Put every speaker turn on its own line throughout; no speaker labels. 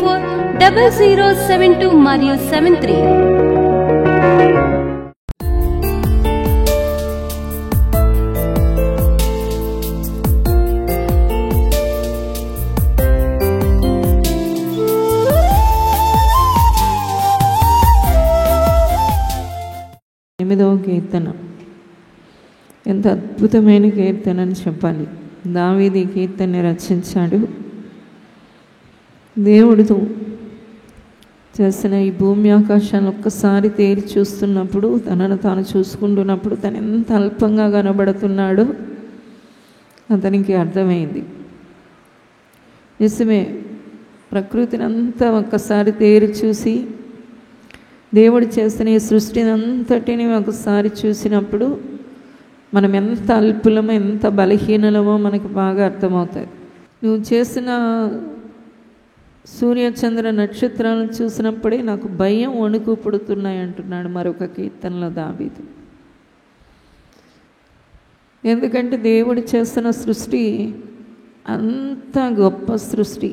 0072 మరియు 73.
ఎనిమిదవ కీర్తన ఎంత అద్భుతమైన కీర్తన అని చెప్పాలి. దావీదు ఈ కీర్తనని రచించాడు. దేవుడితో చేసిన ఈ భూమి ఆకాశాన్ని ఒక్కసారి తేరి చూస్తున్నప్పుడు, తనను తాను చూసుకుంటున్నప్పుడు తను ఎంత అల్పంగా కనబడుతున్నాడో అతనికి అర్థమైంది. నిజమే, ప్రకృతిని అంతా ఒక్కసారి తేరి చూసి దేవుడు చేసిన ఈ సృష్టిని అంతటిని ఒకసారి చూసినప్పుడు మనం ఎంత అల్పులమో ఎంత బలహీనలమో మనకు బాగా అర్థమవుతాయి. నువ్వు చేసిన సూర్యచంద్ర నక్షత్రాలను చూసినప్పుడే నాకు భయం, వణుకు పుడుతున్నాయి అంటున్నాడు మరొక కీర్తనలో దావీదు. ఎందుకంటే దేవుడు చేస్తున్న సృష్టి అంత గొప్ప సృష్టి.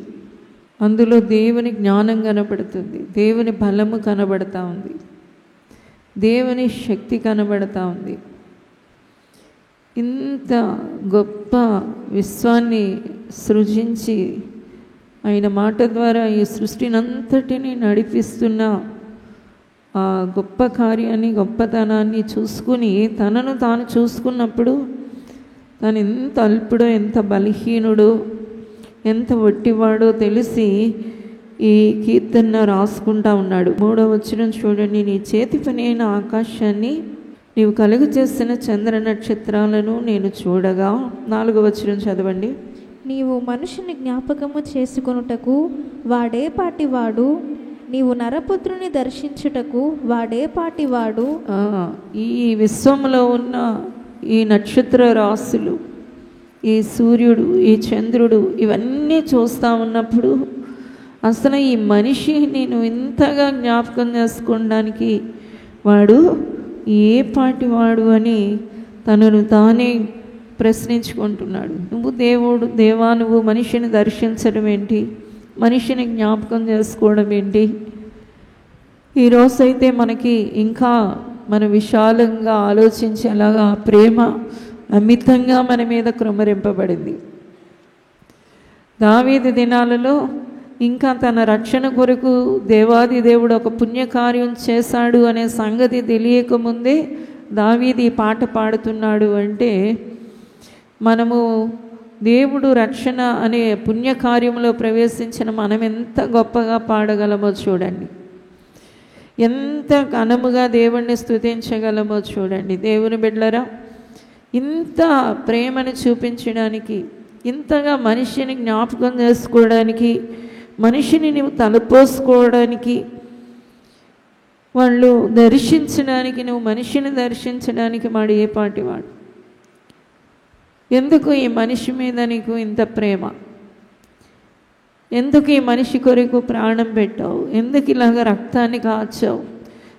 అందులో దేవుని జ్ఞానం కనబడుతుంది, దేవుని బలము కనబడతా ఉంది, దేవుని శక్తి కనబడతా ఉంది. ఇంత గొప్ప విశ్వాన్ని సృజించి ఆయన మాట ద్వారా ఈ సృష్టిని అంతటిని నడిపిస్తున్న ఆ గొప్ప కార్యాన్ని, గొప్పతనాన్ని చూసుకుని తనను తాను చూసుకున్నప్పుడు తను ఎంత అల్పుడో, ఎంత బలహీనుడో, ఎంత వట్టివాడో తెలిసి ఈ కీర్తన రాసుకుంటా ఉన్నాడు. 3వ వచనం చూడండి. నీ చేతి పని అయిన ఆకాశాన్ని, నీవు కలుగు చేసిన చంద్ర నక్షత్రాలను నేను చూడగా. 4వ వచనం చదవండి.
నీవు మనుషుని జ్ఞాపకము చేసుకొనుటకు వాడే పాటివాడు, నీవు నరపుత్రుని దర్శించుటకు వాడే పాటివాడు.
ఈ విశ్వంలో ఉన్న ఈ నక్షత్ర రాశులు, ఈ సూర్యుడు, ఈ చంద్రుడు, ఇవన్నీ చూస్తూ ఉన్నప్పుడు అసలు ఈ మనిషి నేను ఇంతగా జ్ఞాపకం చేసుకోవడానికి వాడు ఏ పాటి వాడు అని తనను తానే ప్రశ్నించుకుంటున్నాడు. దేవా నువ్వు మనిషిని దర్శించడం ఏంటి, మనిషిని జ్ఞాపకం చేసుకోవడం ఏంటి? ఈరోజైతే మనకి ఇంకా మన విశాలంగా ఆలోచించేలాగా ప్రేమ అమితంగా మన మీద కృమ్మరింపబడింది. దావీదు దినాలలో ఇంకా తన రక్షణ కొరకు దేవాది దేవుడు ఒక పుణ్యకార్యం చేశాడు అనే సంగతి తెలియకముందే దావీదు ఈ పాట పాడుతున్నాడు. అంటే మనము దేవుడు రక్షణ అనే పుణ్యకార్యంలో ప్రవేశించిన మనం ఎంత గొప్పగా పాడగలమో చూడండి, ఎంత ఘనముగా దేవుణ్ణి స్తుతించగలమో చూడండి. దేవుని బిడ్డలారా, ఇంత ప్రేమను చూపించడానికి, ఇంతగా మనిషిని జ్ఞాపకం చేసుకోవడానికి, మనిషిని నువ్వు తలపోసుకోవడానికి, వాళ్ళు దర్శించడానికి, నువ్వు మనిషిని దర్శించడానికి వాడు ఏ పాటి వాడు? ఎందుకు ఈ మనిషి మీద నీకు ఇంత ప్రేమ? ఎందుకు ఈ మనిషి కొరకు ప్రాణం పెట్టావు? ఎందుకు ఇలాగ రక్తాన్ని కాచావు?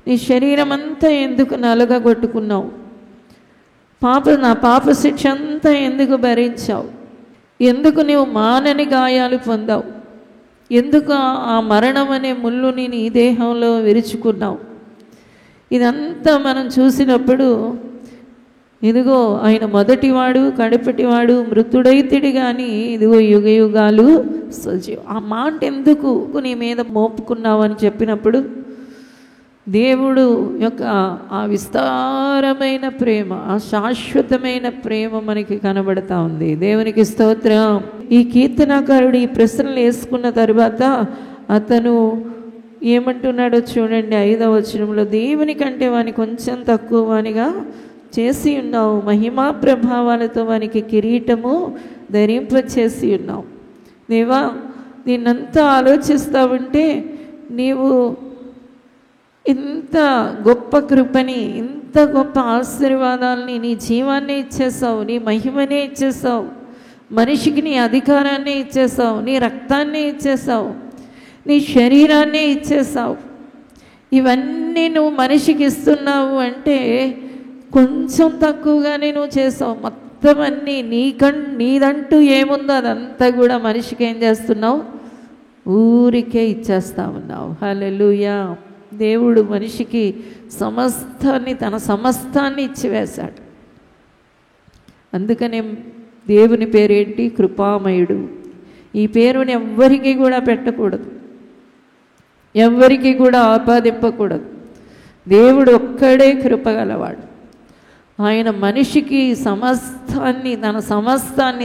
నీ శరీరం అంతా ఎందుకు నలగగొట్టుకున్నావు? నా పాప శిక్ష అంతా ఎందుకు భరించావు? ఎందుకు నీవు మానని గాయాలు పొందావు? ఎందుకు ఆ మరణం అనే ముళ్ళుని నీ దేహంలో విరుచుకున్నావు? ఇదంతా మనం చూసినప్పుడు ఇదిగో ఆయన మొదటివాడు, కడపటివాడు, మృతుడైతిడి కానీ ఇదిగో యుగ యుగాలు సజీవం. ఆ మాట ఎందుకు నీ మీద మోపుకున్నావు అని చెప్పినప్పుడు దేవుడు యొక్క ఆ విస్తారమైన ప్రేమ, ఆ శాశ్వతమైన ప్రేమ మనకి కనబడతా ఉంది. దేవునికి స్తోత్రం. ఈ కీర్తనాకారుడు ఈ ప్రశ్నలు వేసుకున్న తర్వాత అతను ఏమంటున్నాడో చూడండి. 5వ వచనంలో, దేవుని కంటే వాని కొంచెం తక్కువ వానిగా చేసి ఉన్నావు, మహిమా ప్రభావాలతో వానికి కిరీటము ధరింపచేసి ఉన్నావు. దేవా, దీన్నంతా ఆలోచిస్తూ ఉంటే నీవు ఇంత గొప్ప కృపని, ఇంత గొప్ప ఆశీర్వాదాలని, నీ జీవాన్ని ఇచ్చేసావు, నీ మహిమనే ఇచ్చేసావు, మనిషికి నీ అధికారాన్ని ఇచ్చేసావు, నీ రక్తాన్ని ఇచ్చేసావు, నీ శరీరాన్ని ఇచ్చేసావు. ఇవన్నీ నువ్వు మనిషికి ఇస్తున్నావు అంటే కొంచెం తక్కువగానే నువ్వు చేసావు. మొత్తం అన్నీ నీదంటూ ఏముందో అదంతా కూడా మనిషికి ఏం చేస్తున్నావు? ఊరికే ఇచ్చేస్తా ఉన్నావు. హల్లెలూయా. దేవుడు మనిషికి తన సమస్తాన్ని ఇచ్చివేశాడు. అందుకనే దేవుని పేరేంటి? కృపామయుడు. ఈ పేరుని ఎవ్వరికీ కూడా పెట్టకూడదు, ఎవ్వరికీ కూడా ఆపాదింపకూడదు. దేవుడు ఒక్కడే కృపగలవాడు. ఆయన మనిషికి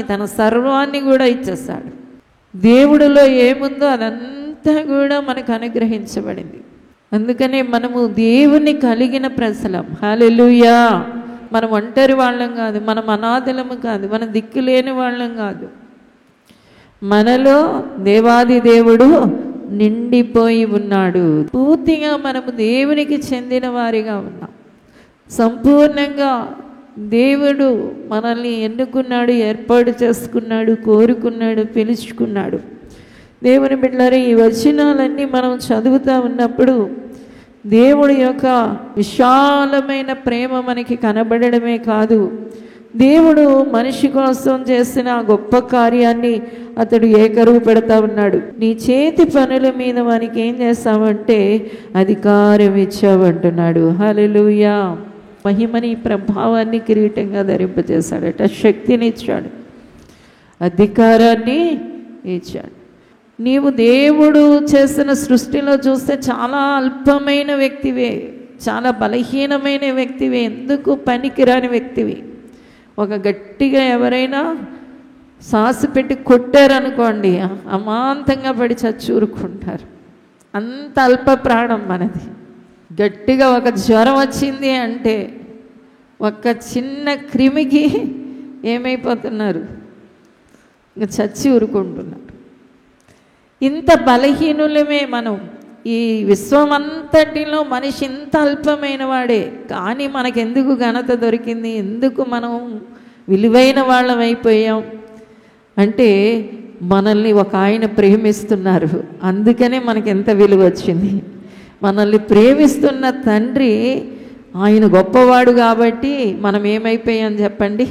తన సర్వాన్ని కూడా ఇచ్చేస్తాడు. దేవుడిలో ఏముందో అదంతా కూడా మనకు అనుగ్రహించబడింది. అందుకనే మనము దేవుని కలిగిన ప్రజలం. హల్లెలూయా. మనం ఒంటరి వాళ్ళం కాదు, మనం అనాథలము కాదు, మనం దిక్కులేని వాళ్ళం కాదు. మనలో దేవాది దేవుడు నిండిపోయి ఉన్నాడు. పూర్తిగా మనము దేవునికి చెందిన వారిగా ఉన్నాం. సంపూర్ణంగా దేవుడు మనల్ని ఎన్నుకున్నాడు, ఏర్పాటు చేసుకున్నాడు, కోరుకున్నాడు, పిలుచుకున్నాడు. దేవుని బిడ్డలారా, ఈ వచనాలన్నీ మనం చదువుతూ ఉన్నప్పుడు దేవుడి యొక్క విశాలమైన ప్రేమ మనకి కనబడడమే కాదు, దేవుడు మనిషి కోసం చేసిన గొప్ప కార్యాన్ని అతడు ఏకరువు పెడతా ఉన్నాడు. నీ చేతి పనుల మీద మనకి ఏం చేస్తావంటే అధికారం ఇచ్చావంటున్నాడు. హల్లెలూయా. మహిమని, ప్రభావాన్ని కిరీటంగా ధరింపజేశాడట. శక్తిని ఇచ్చాడు, అధికారాన్ని ఇచ్చాడు. నీవు దేవుడు చేసిన సృష్టిలో చూస్తే చాలా అల్పమైన వ్యక్తివే, చాలా బలహీనమైన వ్యక్తివే, ఎందుకు పనికిరాని వ్యక్తివి. ఒక గట్టిగా ఎవరైనా శ్వాస పెట్టి కొట్టారనుకోండి, అమాంతంగా పడి చచ్చూరుకుంటారు. అంత అల్ప ప్రాణం మనది. గట్టిగా ఒక జ్వరం వచ్చింది అంటే ఒక చిన్న క్రిమికి ఏమైపోతున్నారు? ఇంకా చచ్చి ఊరుకుంటున్నారు. ఇంత బలహీనులమే మనం. ఈ విశ్వమంతటిలో మనిషి ఇంత అల్పమైన వాడే, కానీ మనకెందుకు ఘనత దొరికింది? ఎందుకు మనం విలువైన వాళ్ళం అయిపోయాం అంటే మనల్ని ఒక ఆయన ప్రేమిస్తున్నారు, అందుకనే మనకి ఎంత విలువ వచ్చింది. మనల్ని ప్రేమిస్తున్న తండ్రి ఆయన గొప్పవాడు కాబట్టి మనం ఏమైపోయాం చెప్పండి?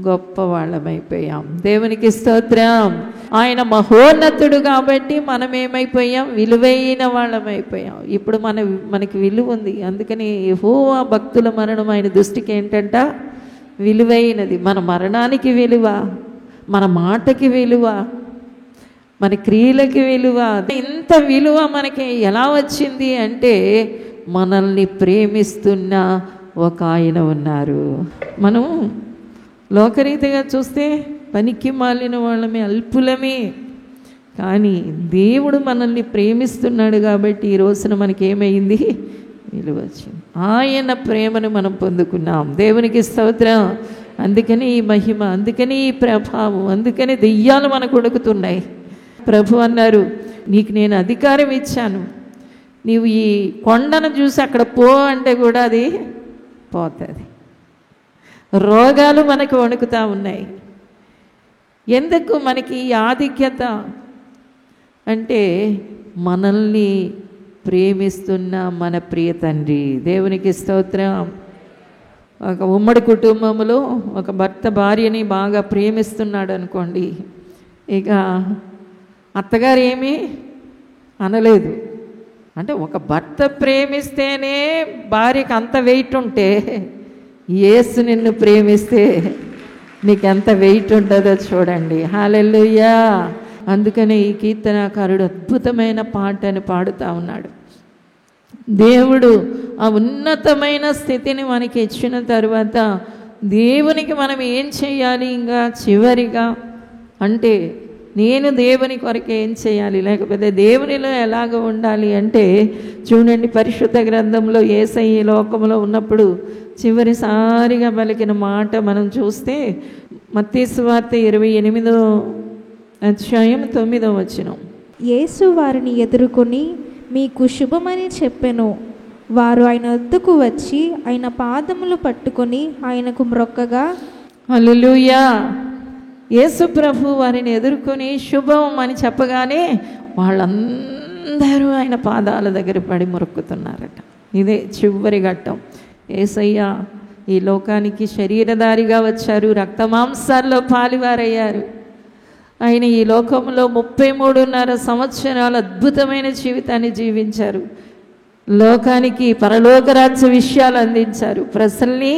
గొప్పవాళ్ళమైపోయాం. దేవునికి స్తోత్రం. ఆయన మహోన్నతుడు కాబట్టి మనం ఏమైపోయాం? విలువైన వాళ్ళమైపోయాం. ఇప్పుడు మనకి విలువ ఉంది. అందుకని యెహోవా భక్తుల మరణం ఆయన దృష్టికి ఏంటంట? విలువైనది. మన మరణానికి విలువ, మన మాటకి విలువ, మన క్రియలకి విలువ. ఇంత విలువ మనకి ఎలా వచ్చింది అంటే మనల్ని ప్రేమిస్తున్న ఒక ఆయన ఉన్నారు. మనం లోకరీతిగా చూస్తే పనికి మాలిన వాళ్ళమే, అల్పులమే. కానీ దేవుడు మనల్ని ప్రేమిస్తున్నాడు కాబట్టి ఈ రోజున మనకేమైంది? విలువ వచ్చింది. ఆయన ప్రేమను మనం పొందుకున్నాం. దేవునికి స్తోత్రం. అందుకని ఈ మహిమ, అందుకని ఈ ప్రభావం, అందుకని దెయ్యాలు మనకు ఉడుకుతున్నాయి. ప్రభు అన్నారు, నీకు నేను అధికారం ఇచ్చాను, నీవు ఈ కొండను చూసి అక్కడ పో అంటే కూడా అది పోతుంది. రోగాలు మనకు వణుకుతూ ఉన్నాయి. ఎందుకు మనకి ఈ ఆధిక్యత అంటే మనల్ని ప్రేమిస్తున్న మన ప్రియ తండ్రి. దేవునికి స్తోత్రం. ఒక ఉమ్మడి కుటుంబంలో ఒక భర్త భార్యని బాగా ప్రేమిస్తున్నాడు అనుకోండి, ఇక అత్తగారు ఏమీ అనలేదు. అంటే ఒక భర్త ప్రేమిస్తేనే భార్యకి అంత వెయిట్ ఉంటే, యేసు నిన్ను ప్రేమిస్తే నీకెంత వెయిట్ ఉంటుందో చూడండి. హల్లెలూయా. అందుకనే ఈ కీర్తనాకారుడు అద్భుతమైన పాటని పాడుతూ ఉన్నాడు. దేవుడు ఆ ఉన్నతమైన స్థితిని మనకి ఇచ్చిన తర్వాత దేవునికి మనం ఏం చేయాలి? ఇంకా చివరిగా అంటే నేను దేవుని కొరకు ఏం చేయాలి, లేకపోతే దేవునిలో ఎలాగ ఉండాలి అంటే చూడండి, పరిశుద్ధ గ్రంథంలో యేసయ్య ఈ లోకంలో ఉన్నప్పుడు చివరిసారిగా పలికిన మాట మనం చూస్తే మత్తయి సువార్త 28వ అధ్యాయం 9వ వచనం.
యేసు వారిని ఎదుర్కొని మీకు శుభమని చెప్పెను. వారు ఆయన వద్దకు వచ్చి ఆయన పాదములు పట్టుకొని ఆయనకు మ్రొక్కగా.
హల్లెలూయా. యేసు ప్రభు వారిని ఎదుర్కొని శుభం అని చెప్పగానే వాళ్ళందరూ ఆయన పాదాల దగ్గర పడి మొక్కుతున్నారట. ఇదే చివరి ఘట్టం. యేసయ్య ఈ లోకానికి శరీరధారిగా వచ్చారు, రక్తమాంసాల్లో పాలివారయ్యారు. ఆయన ఈ లోకంలో 33.5 సంవత్సరాలు అద్భుతమైన జీవితాన్ని జీవించారు. లోకానికి పరలోక రాజ్య విషయాలు అందించారు, ప్రజల్ని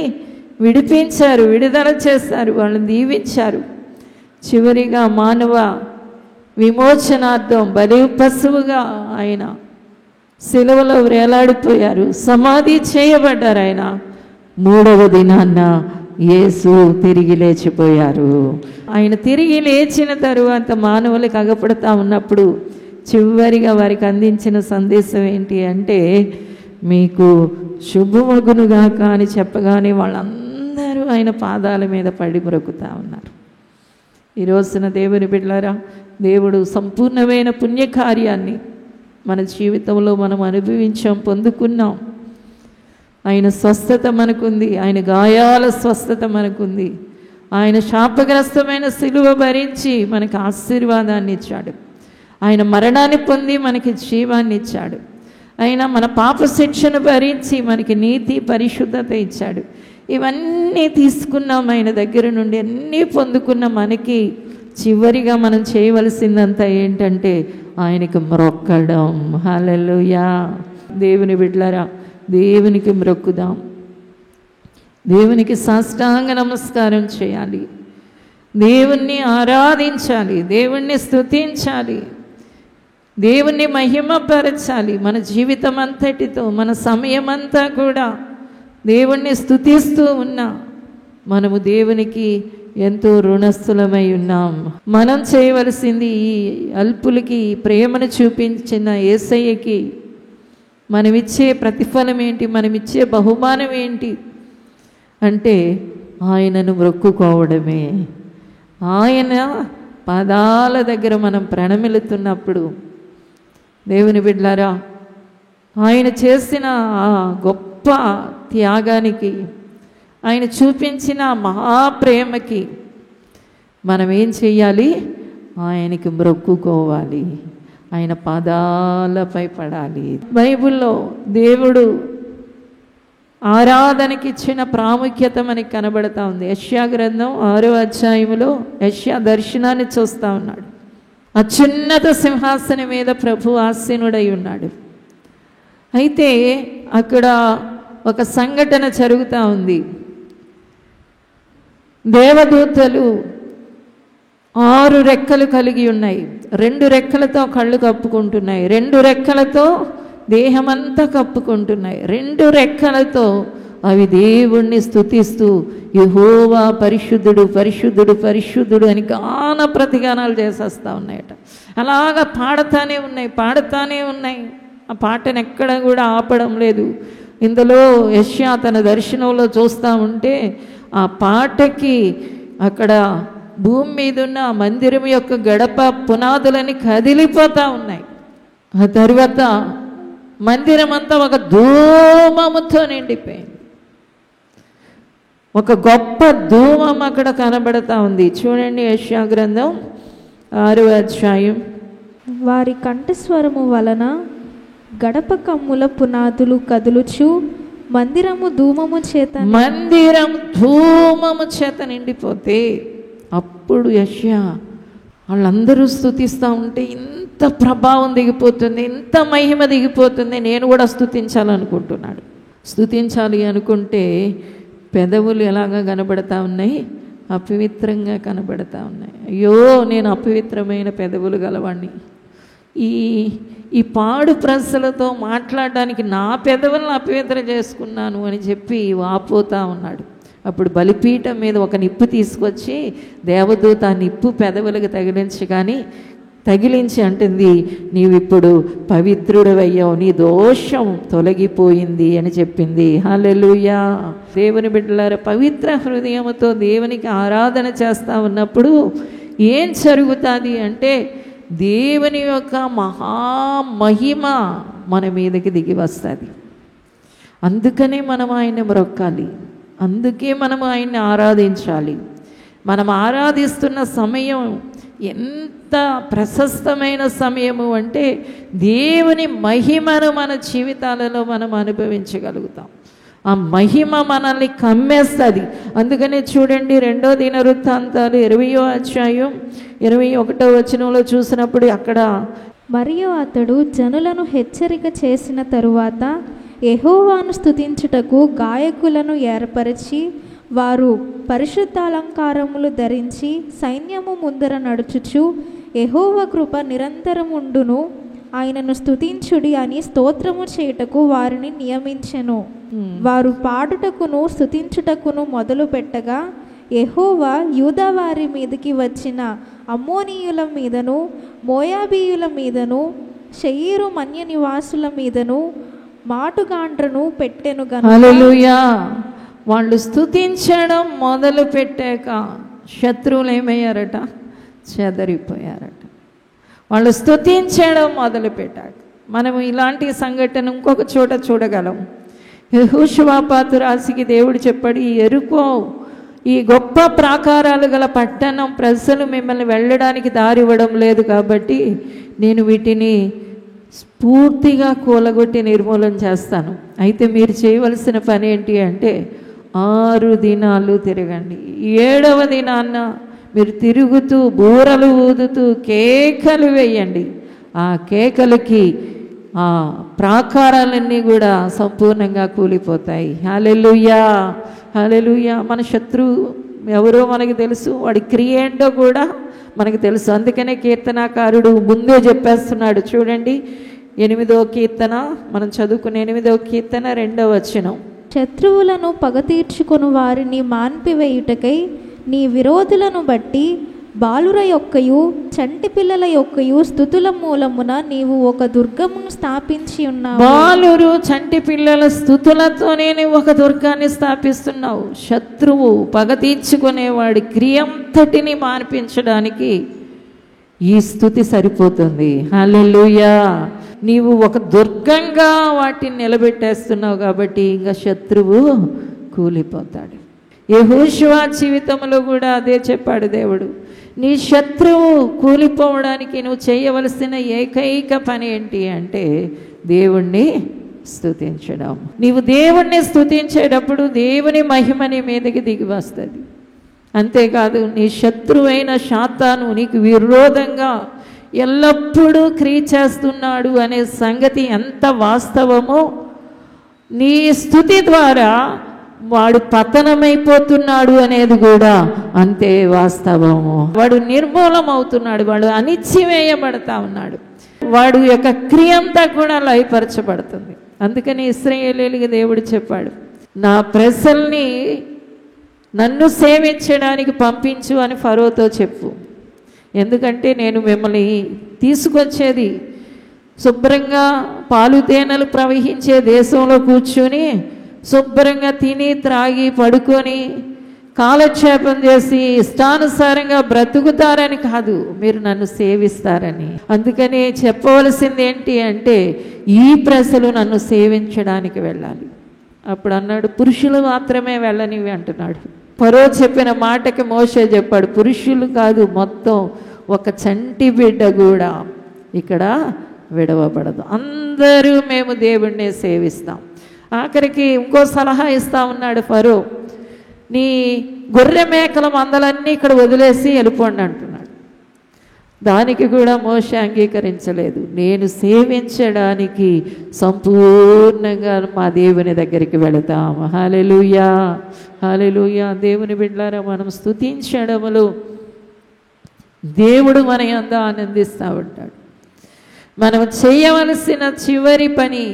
విడిపించారు, విడుదల చేశారు, వాళ్ళని దీవించారు. చివరిగా మానవ విమోచనార్థం బలి పశువుగా ఆయన శిలువలో వేలాడిపోయారు, సమాధి చేయబడ్డారు. ఆయన 3వ దినాన్న యేసు తిరిగి లేచిపోయారు. ఆయన తిరిగి లేచిన తరువాత మానవులకు అగపడతా ఉన్నప్పుడు చివరిగా వారికి అందించిన సందేశం ఏంటి అంటే, మీకు శుభమగునుగాక అని చెప్పగానే వాళ్ళందరూ ఆయన పాదాల మీద పడి బ్రొక్కుతా ఉన్నారు. ఈ రోజున దేవుని బిడ్డలారా, దేవుడు సంపూర్ణమైన పుణ్యకార్యాన్ని మన జీవితంలో మనం అనుభవించాం, పొందుకున్నాం. ఆయన స్వస్థత మనకుంది, ఆయన గాయాల స్వస్థత మనకుంది. ఆయన శాపగ్రస్తమైన సిలువ భరించి మనకు ఆశీర్వాదాన్ని ఇచ్చాడు. ఆయన మరణాన్ని పొంది మనకి జీవాన్ని ఇచ్చాడు. ఆయన మన పాప శిక్షను భరించి మనకి నీతి పరిశుద్ధత ఇచ్చాడు. ఇవన్నీ తీసుకున్నాం ఆయన దగ్గర నుండి, అన్నీ పొందుకున్న మనకి చివరిగా మనం చేయవలసిందంతా ఏంటంటే ఆయనకి మ్రొక్కడం. హల్లెలూయా. దేవుని బిడ్డలారా, దేవునికి మ్రొక్కుదాం, దేవునికి సాష్టాంగ నమస్కారం చేయాలి, దేవుణ్ణి ఆరాధించాలి, దేవుణ్ణి స్తుతించాలి, దేవుణ్ణి మహిమపరచాలి. మన జీవితం అంతటితో మన సమయమంతా కూడా దేవుణ్ణి స్తుతిస్తూ ఉన్నా మనము దేవునికి ఎంతో రుణస్థులమై ఉన్నాం. మనం చేయవలసింది ఈ అల్పులకి ప్రేమను చూపించిన యేసయ్యకి మనమిచ్చే ప్రతిఫలం ఏంటి, మనమిచ్చే బహుమానం ఏంటి అంటే ఆయనను మొక్కుకోవడమే. ఆయన పాదాల దగ్గర మనం ప్రణమిలుతున్నప్పుడు దేవుని బిడ్డలారా, ఆయన చేసిన ఆ గొప్ప త్యాగానికి, ఆయన చూపించిన మహాప్రేమకి మనం ఏం చెయ్యాలి? ఆయనకి మొక్కుకోవాలి, ఆయన పాదాలపై పడాలి. బైబిల్లో దేవుడు ఆరాధనకి ఇచ్చిన ప్రాముఖ్యత మనకి కనబడతా ఉంది. యెషయా గ్రంథం 6వ అధ్యాయంలో యెషయా దర్శనాన్ని చూస్తూ ఉన్నాడు. అత్యున్నత సింహాసనం మీద ప్రభు ఆసీనుడై ఉన్నాడు. అయితే అక్కడ ఒక సంఘటన జరుగుతూ ఉంది. దేవదూతలు 6 రెక్కలు కలిగి ఉన్నాయి. 2 రెక్కలతో కళ్ళు కప్పుకుంటున్నాయి, 2 రెక్కలతో దేహమంతా కప్పుకుంటున్నాయి. 2 రెక్కలతో అవి దేవుణ్ణి స్తుతిస్తూ యెహోవా పరిశుద్ధుడు పరిశుద్ధుడు పరిశుద్ధుడు అని గాన ప్రతిగానాలు చేసేస్తూ ఉన్నాయట. అలాగా పాడుతానే ఉన్నాయి. ఆ పాటను ఎక్కడ కూడా ఆపడం లేదు. ఇందులో యెషయా తన దర్శనంలో చూస్తూ ఉంటే ఆ పాటకి అక్కడ భూమి మీద ఉన్న మందిరం యొక్క గడప పునాదులని కదిలిపోతూ ఉన్నాయి. ఆ తర్వాత మందిరం అంతా ఒక ధూమముతో నిండిపోయింది. ఒక గొప్ప ధూమం అక్కడ కనబడతా ఉంది. చూడండి, యెషయా గ్రంథం 6వ అధ్యాయం.
వారి కంఠస్వరము వలన గడప కమ్ముల పునాదులు కదులుచు మందిరము ధూమము చేత నిండిపోతే అప్పుడు యెషయా వాళ్ళందరూ స్తుతిస్తూ ఉంటే ఇంత ప్రభావం దిగిపోతుంది, ఇంత మహిమ దిగిపోతుంది, నేను కూడా స్తుతించాలనుకుంటున్నాడు. స్తుతించాలి అనుకుంటే పెదవులు ఎలాగా కనబడతా ఉన్నాయి? అపవిత్రంగా కనబడతా ఉన్నాయి. అయ్యో, నేను అపవిత్రమైన పెదవులు గలవాణ్ణి, ఈ పాడు ప్రజలతో మాట్లాడడానికి నా పెదవులను అపవిత్రం చేసుకున్నాను అని చెప్పి వాపోతా ఉన్నాడు. అప్పుడు బలిపీఠం మీద ఒక నిప్పు తీసుకొచ్చి దేవదూత ఆ నిప్పు పెదవులకు తగిలించి అంటుంది, నీవిప్పుడు పవిత్రుడవయ్యావు, నీ దోషం తొలగిపోయింది అని చెప్పింది. హల్లెలూయా. దేవుని బిడ్డలారా, పవిత్ర హృదయంతో దేవునికి ఆరాధన చేస్తూ ఉన్నప్పుడు ఏం జరుగుతుంది అంటే దేవుని యొక్క మహామహిమ మన మీదకి దిగి వస్తుంది. అందుకనే మనం ఆయన్ని మొక్కాలి, అందుకే మనం ఆయన్ని ఆరాధించాలి. మనం ఆరాధిస్తున్న సమయం ఎంత ప్రశస్తమైన సమయము అంటే దేవుని మహిమను మన జీవితాలలో మనం అనుభవించగలుగుతాం. ఆ మహిమ మనల్ని కమ్మేస్తుంది. అందుకనే చూడండి, 2వ దినవృత్తాంతాలు 20వ అధ్యాయం
21వ వచనంలో చూసినప్పుడు అక్కడ
మరియు అతడు జనులను హెచ్చరిక చేసిన తరువాత యెహోవాను స్తుతించుటకు గాయకులను ఏర్పరిచి వారు పరిశుద్ధ అలంకారములు ధరించి సైన్యము ముందర నడుచుచు యెహోవా కృప నిరంతరముండును, ఆయనను స్తుతించుడి అని స్తోత్రము చేయుటకు వారిని నియమించెను. వారు పాడుటకును స్తుతించుటకును మొదలు పెట్టగా యెహోవా యూదా వారి మీదకి వచ్చిన అమ్మోనీయుల మీదను మోయాబీయుల మీదను శయీరు మన్య నివాసుల మీదను మాటుగాండ్రను పెట్టెను గనుక
హల్లెలూయా. వాళ్ళు స్తుతించడం మొదలు పెట్టాక శత్రువులు ఏమయ్యారట? చెదరిపోయారట. వాళ్ళు స్తుతించడం మొదలు పెట్టాక. మనం ఇలాంటి సంఘటన ఇంకొక చోట చూడగలం. యెహోషువపాతు రాశికి దేవుడు చెప్పాడు, ఈ యెరికో, ఈ గొప్ప ప్రాకారాలు గల పట్టణం ప్రజలు మిమ్మల్ని వెళ్ళడానికి దారి ఇవ్వడం లేదు కాబట్టి నేను వీటిని పూర్తిగా కూలగొట్టి నిర్మూలన చేస్తాను. అయితే మీరు చేయవలసిన పని ఏంటి అంటే 6 దినాలు తిరగండి. 7వ దినాన్న మీరు తిరుగుతూ బూరలు ఊదుతూ కేకలు వేయండి. ఆ కేకలకి ఆ ప్రాకారాలన్నీ కూడా సంపూర్ణంగా కూలిపోతాయి. హల్లెలూయా, హల్లెలూయా. మన శత్రువు ఎవరో మనకి తెలుసు, వాడి క్రియ ఏంటో కూడా మనకు తెలుసు. అందుకనే కీర్తనాకారుడు ముందే చెప్పేస్తున్నాడు. చూడండి 8వ కీర్తన, మనం చదువుకునే 8వ కీర్తన 2వ వచనం.
శత్రువులను పగ తీర్చుకొను వారిని మాన్పివేయుటకై నీ విరోధులను బట్టి బాలుర యొక్కయు చంటి పిల్లల యొక్కయు స్తుతుల మూలమున నీవు ఒక దుర్గమును స్థాపించి ఉన్నావు.
బాలురు చంటి పిల్లల స్తుతులతోనే నీవు ఒక దుర్గాన్ని స్థాపిస్తున్నావు. శత్రువు పగ తీర్చుకునేవాడి క్రియంతటిని మాన్పించడానికి ఈ స్తుతి సరిపోతుంది. హల్లెలూయా. నీవు ఒక దుర్గంగా వాటిని నిలబెట్టేస్తున్నావు కాబట్టి ఇంకా శత్రువు కూలిపోతాడు. యెహోషువ జీవితంలో కూడా అదే చెప్పాడు దేవుడు. నీ శత్రువు కూలిపోవడానికి నువ్వు చేయవలసిన ఏకైక పని ఏంటి అంటే దేవుణ్ణి స్తుతించడం. నీవు దేవుణ్ణి స్తుతించేటప్పుడు దేవుని మహిమ నీ మీదకి దిగి వస్తుంది. అంతేకాదు నీ శత్రువైన సాతాను నీకు విరోధంగా ఎల్లప్పుడూ క్రియ చేస్తున్నాడు అనే సంగతి ఎంత వాస్తవమో, నీ స్తుతి ద్వారా వాడు పతనమైపోతున్నాడు అనేది కూడా అంతే వాస్తవము. వాడు నిర్మూలం అవుతున్నాడు, వాడు అణిచివేయబడతా ఉన్నాడు, వాడు యొక్క క్రియ అంతా కూడా లయపరచబడుతుంది. అందుకని ఇశ్రాయేలీయులకు దేవుడు చెప్పాడు, నా ప్రజల్ని నన్ను సేవించడానికి పంపించు అని ఫరోతో చెప్పు. ఎందుకంటే నేను మిమ్మల్ని తీసుకొచ్చేది శుభ్రంగా పాలు తేనెలు ప్రవహించే దేశంలో కూర్చుని శుభ్రంగా తిని త్రాగి పడుకొని కాలక్షేపం చేసి ఇష్టానుసారంగా బ్రతుకుతారని కాదు, మీరు నన్ను సేవిస్తారని. అందుకని చెప్పవలసింది ఏంటి అంటే ఈ ప్రజలు నన్ను సేవించడానికి వెళ్ళాలి. అప్పుడు అన్నాడు పురుషులు మాత్రమే వెళ్ళనివి అంటున్నాడు. ఫరో చెప్పిన మాటకి మోషే చెప్పాడు, పురుషులు కాదు, మొత్తం ఒక చంటి బిడ్డ కూడా ఇక్కడ విడవబడదు, అందరూ మేము దేవుణ్ణి సేవిస్తాం. ఆఖరికి ఇంకో సలహా ఇస్తా ఉన్నాడు ఫరో, నీ గొర్రె మేకల మందలన్నీ ఇక్కడ వదిలేసి వెళ్ళిపోండి అంటున్నాడు. దానికి కూడా మోషే అంగీకరించలేదు. నేను సేవించడానికి సంపూర్ణంగా మా దేవుని దగ్గరికి వెళతాం. హల్లెలూయా, హల్లెలూయా. దేవుని బిడ్డలారా, మనం స్తుతించడములో దేవుడు మన యందు ఆనందిస్తూ ఉంటాడు. మనం చేయవలసిన చివరి పని,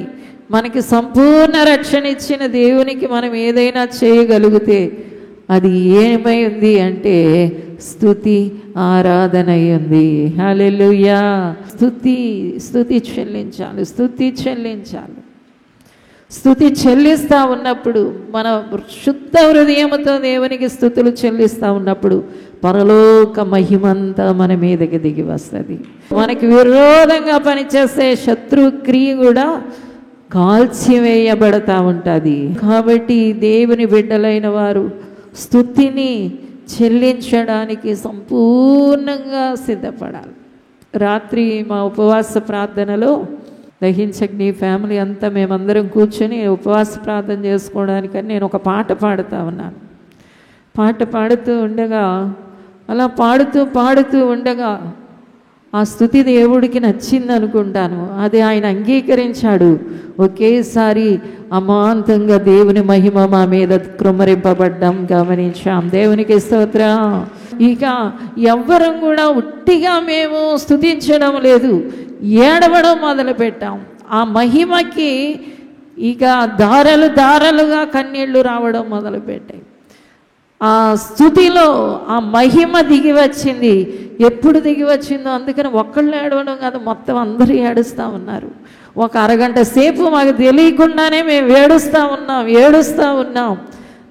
మనకి సంపూర్ణ రక్షణ ఇచ్చిన దేవునికి మనం ఏదైనా చేయగలిగితే అది ఏమై ఉంది అంటే స్తుతి, ఆరాధన ఉంది. హల్లెలూయా. స్తుతి చెల్లించాలి, స్తుతి చెల్లించాలి. స్తుతి చెల్లిస్తూ ఉన్నప్పుడు, మన శుద్ధ హృదయంతో దేవునికి స్తుతులు చెల్లిస్తూ ఉన్నప్పుడు పరలోక మహిమంతా మన మీదకి దిగి వస్తుంది. మనకి విరోధంగా పనిచేసే శత్రు క్రియ కూడా కాల్చివేయబడతా ఉంటుంది. కాబట్టి దేవుని బిడ్డలైన వారు స్తుతిని చెల్లించడానికి సంపూర్ణంగా సిద్ధపడాలి. రాత్రి మా ఉపవాస ప్రార్థనలో దహించగ్ని ఫ్యామిలీ అంతా మేమందరం కూర్చొని ఉపవాస ప్రార్థన చేసుకోవడానికని నేను ఒక పాట పాడుతూ ఉన్నాను. పాట పాడుతూ ఉండగా అలా పాడుతూ పాడుతూ ఉండగా ఆ స్తుతి దేవుడికి నచ్చింది అనుకుంటాను. అది ఆయన అంగీకరించాడు. ఒకేసారి అమాంతంగా దేవుని మహిమ మా మీద కృమ్మరింపబడ్డం గమనించాం. దేవునికి స్తోత్రం. ఇక ఎవ్వరం కూడా ఉట్టిగా మేము స్తుతించడం లేదు, ఏడవడం మొదలుపెట్టాం. ఆ మహిమకి ఇక దారలు దారలుగా కన్నీళ్లు రావడం మొదలుపెట్టాయి. ఆ స్తుతిలో ఆ మహిమ దిగి వచ్చింది. ఎప్పుడు దిగి వచ్చిందో, అందుకని ఒక్కళ్ళు ఏడవడం కాదు, మొత్తం అందరూ ఏడుస్తూ ఉన్నారు. ఒక అరగంట సేపు మాకు తెలియకుండానే మేము ఏడుస్తూ ఉన్నాం.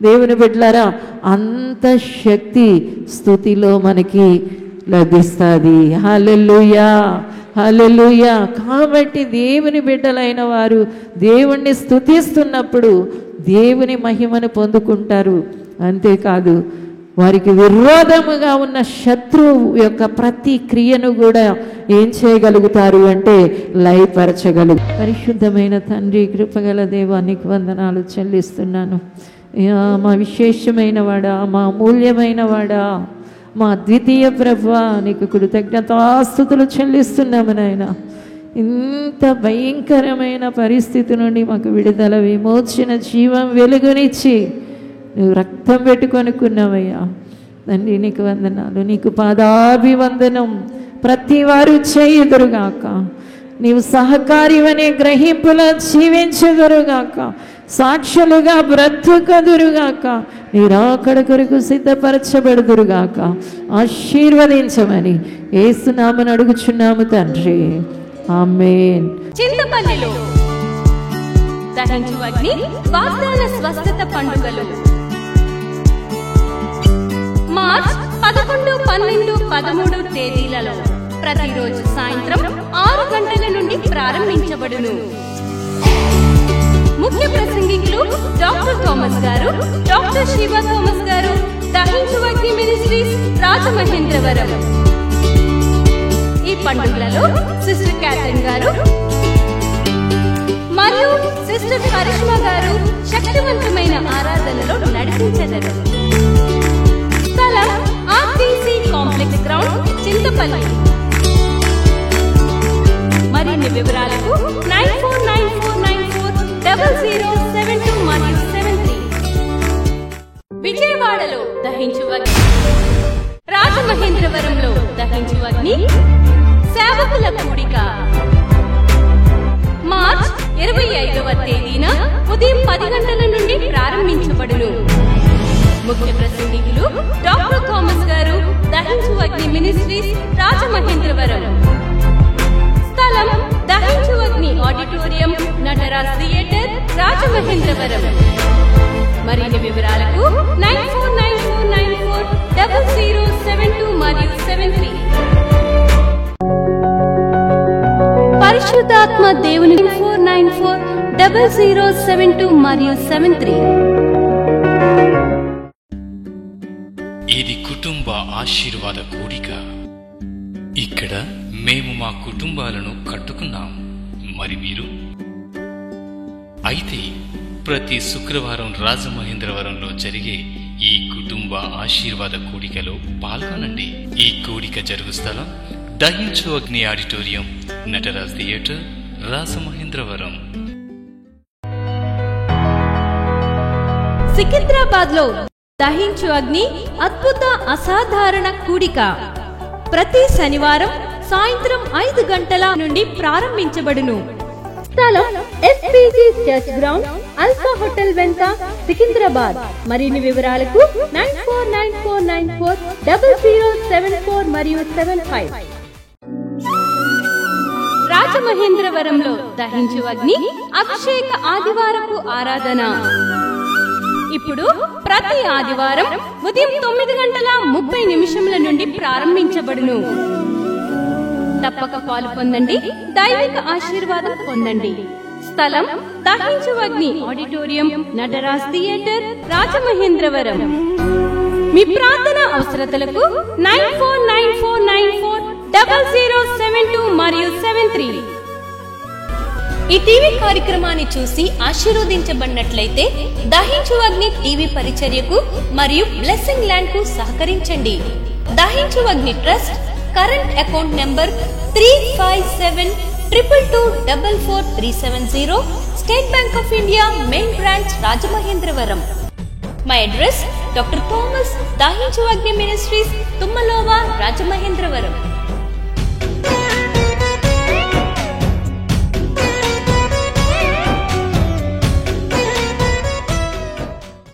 దేవుని బిడ్డలారా, అంత శక్తి స్తుతిలో మనకి లభిస్తుంది. హల్లెలూయా, హల్లెలూయా. కాబట్టి దేవుని బిడ్డలైన వారు దేవుణ్ణి స్తుతిస్తున్నప్పుడు దేవుని మహిమను పొందుకుంటారు. అంతేకాదు, వారికి విరోధముగా ఉన్న శత్రువు యొక్క ప్రతి క్రియను కూడా ఏం చేయగలుగుతారు అంటే లయపరచగలుగు. పరిశుద్ధమైన తండ్రి, కృపగల దేవానికి వందనాలు చెల్లిస్తున్నాను. మా విశేషమైన వాడా, మా అమూల్యమైన వాడా, మా అద్వితీయ ప్రభువా, నీకు కృతజ్ఞతాస్తుతులు చెల్లిస్తున్నాము నాయన. ఇంత భయంకరమైన పరిస్థితి నుండి మాకు విడుదల, విమోచన, జీవం, వెలుగునిచ్చి నువ్వు రక్తం పెట్టుకొనుకున్నావయ్యా తండ్రి. నీకు వందనాలు, నీకు పాదాభివందనం. ప్రతి వారు చేయుదురుగాక, నీవు సహకారివనే గ్రహింపులో జీవించుదురుగాక, సాక్షులుగా బ్రతుకదురుగాక, నీ రాకడ కొరకు సిద్ధపరచబడుదురుగాక. ఆశీర్వదించమని యేసు నామమున అడుగుచున్నాము తండ్రి, ఆమేన్.
చింతపల్లిలో దహించు అగ్ని వాగ్దాన స్వస్థత పండుగలు మార్చ్ 11, 12, 13 తేదీలలో ప్రతిరోజు సాయంత్రం 6 గంటల నుండి ప్రారంభించబడును. ముఖ్య ప్రసంగికులు డాక్టర్ థామస్ గారు, డాక్టర్ శివ థామస్ గారు, దహించు అగ్ని మినిస్ట్రీస్, రాజమహేంద్రవరం. ఈ పండుగలలో సిస్టర్ క్యాథరిన్ గారు మరియు సిస్టర్ కరిష్మా గారు శక్తివంతమైన ఆరాధనలో నడిపించెదరు. స్థలం ఆర్టీసీ కాంప్లెక్స్ గ్రౌండ్, చింతపల్లి. మరిన్ని వివరాలకు 9494940072 మరియు 73. విజయవాడలో దహించు అగ్ని, రాజమహేంద్రవరంలో దహించు అగ్ని సేవకుల కూడిక మార్చ్ 25వ తేదీన ఉదయం 10 గంటల నుండి ప్రారంభించబడును. ముఖ్య ప్రసంగికులు డాక్టర్ థామస్ గారు, దహించు అగ్ని మినిస్ట్రీస్, రాజమహేంద్రవరం. స్థలం దహించు అగ్ని ఆడిటోరియం, నటరాజ్ థియేటర్, రాజమహేంద్రవరం. మరిన్ని వివరాలకు 9494940072 మరియు 73. పరిశుద్ధాత్మ దేవుని 94940072 మరియు 73.
ఇది కుటుంబ ఆశీర్వాద కూడిక. ఇక్కడ మేము మా కుటుంబాలను కట్టుకున్నాం. మరి మీరు? అయితే ప్రతి శుక్రవారం రాజమహేంద్రవరంలో జరిగే ఈ కుటుంబ ఆశీర్వాద కూడికలో పాల్గొనండి. ఈ కూడిక జరుగు స్థలం దహించు అగ్ని ఆడిటోరియం, నటరాజ్ థియేటర్, రాజమహేంద్రవరం.
సికింద్రాబాద్ లో దహించు అగ్ని అద్భుత అసాధారణ కూడిక ప్రతి శనివారం సాయంత్రం 5 గంటల నుండి ప్రారంభించబడును. స్థలం SPG church ground, alpha hotel వెనుక, సికింద్రాబాద్. మరిన్ని వివరాలకు 9494940074 మరియు 75. రాజమహేంద్రవరంలో దహించు అగ్ని అభిషేక ఆదివారపు ఆరాధన ఇప్పుడు ప్రతి ఆదివారం ఉదయం 9:30 నుండి ప్రారంభించబడును. తప్పక పాలు పొందండి, దైవిక ఆశీర్వాదం పొందండి. స్థలం దహించు అగ్ని ఆడిటోరియం, నటరాజ్ థియేటర్, రాజమహేంద్రవరం. మీ ప్రార్థన అవసరతలకు 9494940072 మరియు 73. ఈ టీవీ కార్యక్రమాన్ని చూసి ఆశీర్వదించబడినట్లయితే దహించు అగ్ని టీవీ పరిచర్యకు మరియు బ్లెస్సింగ్ ల్యాండ్ కు సహకరించండి. Dahinchu Agni trust, current account number 357222444370, State Bank of India main branch Rajamahendravaram. My address doctor Thomas Dahinchu Agni ministries, తుమ్మలోవా, Rajamahendravaram.